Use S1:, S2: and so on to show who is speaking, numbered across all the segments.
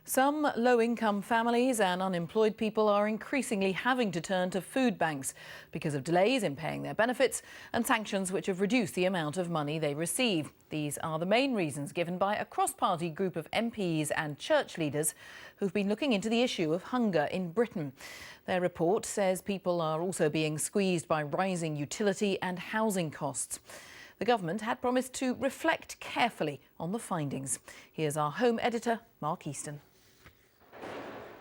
S1: Some low-income families and unemployed people are increasingly having to turn to food banks because of delays in paying their benefits and sanctions which have reduced the amount of money they receive. These are the main reasons given by a cross-party group of MPs and church leaders who've been looking into the issue of hunger in Britain. Their report says people are also being squeezed by rising utility and housing costs. The government had promised to reflect carefully on the findings. Here's our home editor, Mark Easton.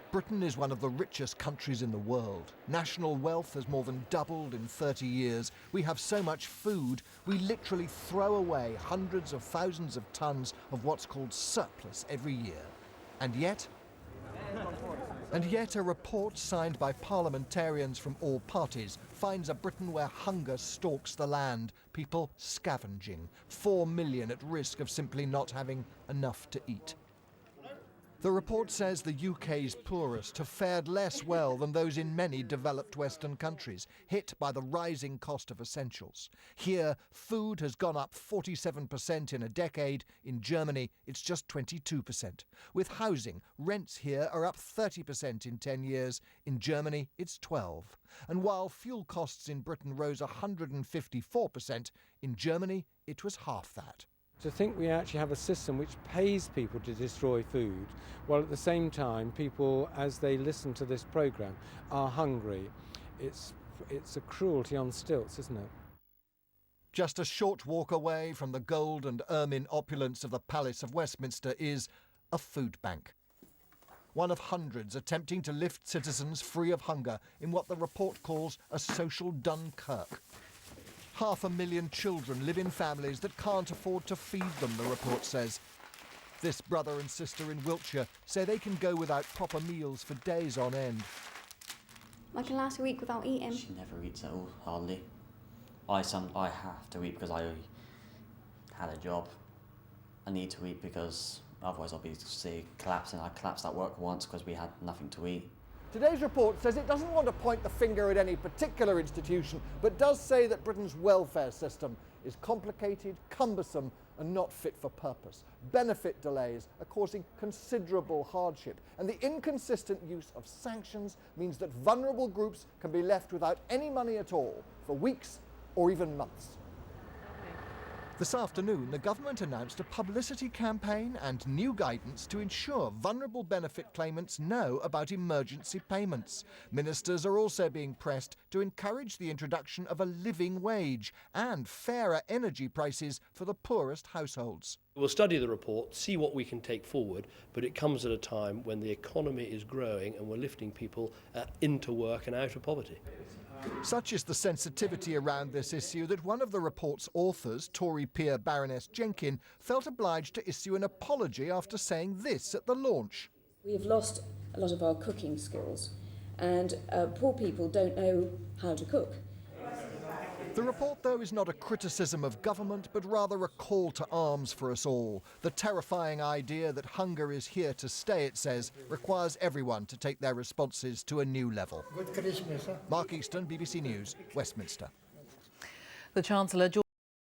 S2: Britain is one of the richest countries in the world. National wealth has more than doubled in 30 years. We have so much food, we literally throw away hundreds of thousands of tons of what's called surplus every year. And yet a report signed by parliamentarians from all parties finds a Britain where hunger stalks the land, people scavenging, 4 million at risk of simply not having enough to eat. The report says the UK's poorest have fared less well than those in many developed Western countries, hit by the rising cost of essentials. Here, food has gone up 47% in a decade. In Germany, it's just 22%. With housing, rents here are up 30% in 10 years. In Germany, it's 12%. And while fuel costs in Britain rose 154%, in Germany, it was half that.
S3: To think we actually have a system which pays people to destroy food, while at the same time people, as they listen to this programme, are hungry. It's a cruelty on stilts, isn't it?
S2: Just a short walk away from the gold and ermine opulence of the Palace of Westminster is a food bank. One of hundreds attempting to lift citizens free of hunger in what the report calls a social Dunkirk. 500,000 children live in families that can't afford to feed them, the report says. This brother and sister in Wiltshire say they can go without proper meals for days on end.
S4: I can last a week without eating.
S5: She never eats at all, hardly. I have to eat because I had a job. I need to eat because otherwise I'll be collapsing. I collapsed at work once because we had nothing to eat.
S2: Today's report says it doesn't want to point the finger at any particular institution, but does say that Britain's welfare system is complicated, cumbersome and not fit for purpose. Benefit delays are causing considerable hardship, and the inconsistent use of sanctions means that vulnerable groups can be left without any money at all for weeks or even months. This afternoon, the government announced a publicity campaign and new guidance to ensure vulnerable benefit claimants know about emergency payments. Ministers are also being pressed to encourage the introduction of a living wage and fairer energy prices for the poorest households.
S6: We'll study the report, see what we can take forward, but it comes at a time when the economy is growing and we're lifting people into work and out of poverty.
S2: Such is the sensitivity around this issue that one of the report's authors, Tory peer Baroness Jenkin, felt obliged to issue an apology after saying this at the launch.
S7: We've lost a lot of our cooking skills, and poor people don't know how to cook.
S2: The report, though, is not a criticism of government, but rather a call to arms for us all. The terrifying idea that hunger is here to stay, it says, requires everyone to take their responses to a new level.
S8: Good Christmas, huh?
S2: Mark Easton, BBC News, Westminster.
S1: The Chancellor